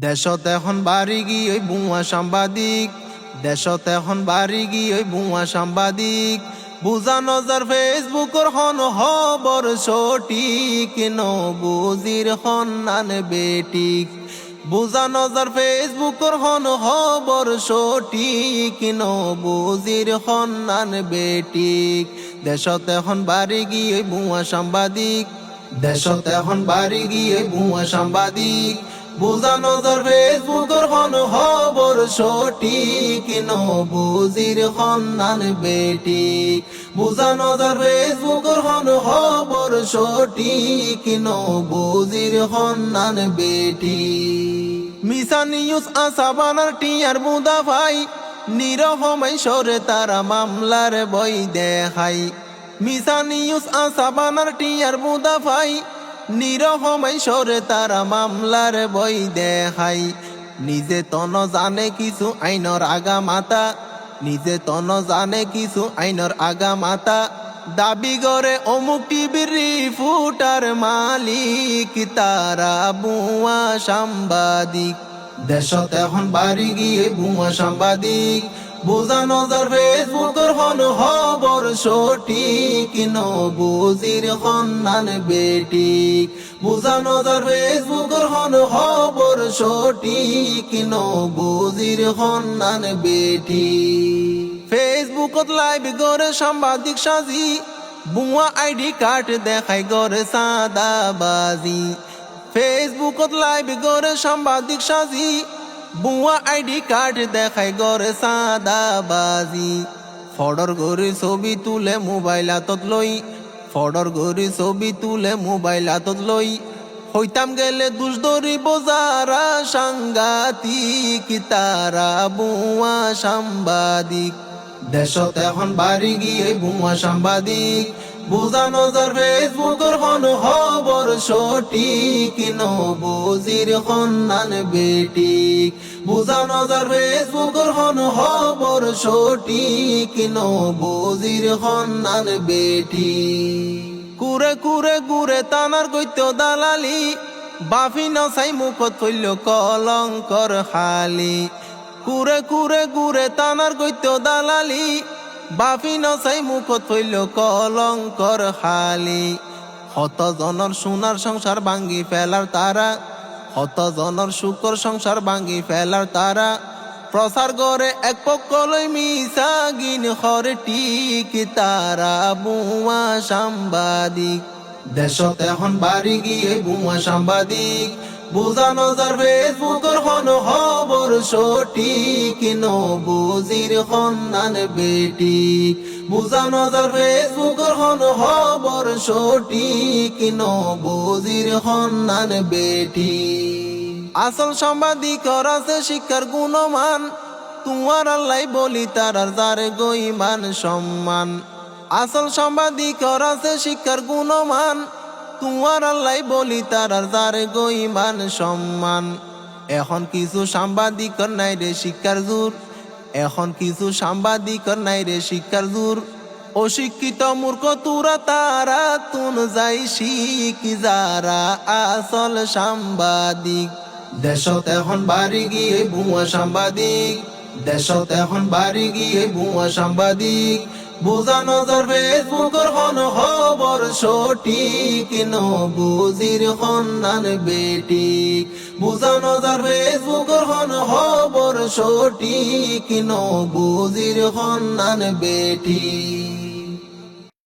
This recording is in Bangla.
দেশত এখন বাড়ি গিয়ে ওই বুয়া সাংবাদিক, দেশত এখন বাড়ি গিয়ে ওই বুয়া সাংবাদিক, বুঝা নজর ফেসবুকর হন খবর সঠিক, বুজির হন্নান বেটিক। বুঝা নজর ফেসবুকর হন খবর সঠিক, বুজির হন্নান বেটিক। দেশত এখন বাড়ি গিয়ে বুয়া সাংবাদিক, দেশত এখন বাড়ি গিয়ে বুয়া সাংবাদিক, বুঝা নজর ফেসবুকর হন খবর সঠিক, বুজির হন্নান বেটিক। বুঝা নজর ফেসবুকর হন খবর সঠিক, বুজির হন্নান বেটিক। মিশা নিউজ আসা বানার টিয়ার বুদা ভাই, নিরহমাই সরে তারা মামলার বই দেখাই। মিশা নিউজ আসা বানার টিয়ার বুদা ভাই, নিরহমাই সরে তারা মামলার বই দেখাই। নিজে তন জানে কিছু আইনর আগা মাতা, নিজে তন জানে কিছু আইনর আগা মাতা, দাবি করে অমুক টিভির রিপোর্টার মালিক, তারা বুয়া সাংবাদিক। দেশত এখন বাড়ি গিয়ে বুয়া সাংবাদিক, বুঝা নজর ফেসবুকর হন খবর সঠিক, বুজির হন্নান বেটিক। বুঝা নজর ফেসবুকর হন খবর সঠিক, বুজির হন্নান বেটিক। ফেসবুকত লাইভ করে সাংবাদিক সাজি, বুয়া আইডি কার্ড দেখাই গড়ে সাদাবাজি। ফেসবুকত লাইভ করে সাংবাদিক সাজি, বুয়া আইডি কার্ড দেখাই গড়ে সাদাবাজি। ফডর গড়ি ছবি তুলে মোবাইল হাতত লই, ফডর গড়ি ছবি তুলে মোবাইল হাতত লই, হইতাম গেলে দুষ ধরিব যারা সাংঘাতিক, তারা বুয়া সাংবাদিক। দেশত এখন বাড়ি গিয়ে বুয়া সাংবাদিক, বুঝা নজর ফেসবুকর হন খবর সঠিক, বুজির হন্নান বেটিক। বুঝা নজর ফেসবুকর হন খবর সঠিক, বুজির হন্নান বেটিক। কুরে কুরে গুরে তানার গৈত্য দালালি, বাফি নসাই মুখত ফইল কলঙ্কর খালি। কুরে কুরে গুরে তানার গৈত্য দালালি, বাফি নসাই মুখত ফইল কলঙ্কর খালি। শত জনৰ সোনার সংসার ভাঙ্গি ফেলার তারা, শত জনৰ সুখর সংসার ভাঙ্গি ফেলার তারা, প্রচার করে এক পক্ষলৈ মিছা গিন খরটিক, তারা বুয়া সাংবাদিক। দেশত এখন বাড়ি গিয়ে বুয়া সাংবাদিক, বুঝা নজর ফেসবুকর হন খবর সঠিক, বুজির হন্নান বেটিক। বুঝা নজর ফেসবুকর হন খবর সঠিক, বুজির হন্নান বেটিক। আসল সাংবাদিকর আছে শিক্ষার গুণমান, তোমার আল্লাহ বলি তারার যারে গইমান সম্মান। আসল সাংবাদিকর আছে শিক্ষার গুণমান, তোমার আল্লাহ বলি তারার যারে গইমান সম্মান। এখন কিছু সাংবাদিকর নাই রে শিক্ষার জোর, এখন কিছু সাংবাদিকর নাই রে শিক্ষার জোর। অশিক্ষিত মূর্খ তুরা তারা তুন যাই শিখ, যারা আসল সাংবাদিক। দেশত এখন বাড়ি গিয়ে বুয়া সাংবাদিক, দেশত এখন বাড়ি গিয়ে বুয়া সাংবাদিক, বুঝা নজর ফেসবুকর হন খবর সঠিক, বুজির হন্নান বেটিক। বুঝা নজর ফেসবুকর হন খবর সঠিক, বুজির হন্নান বেটিক।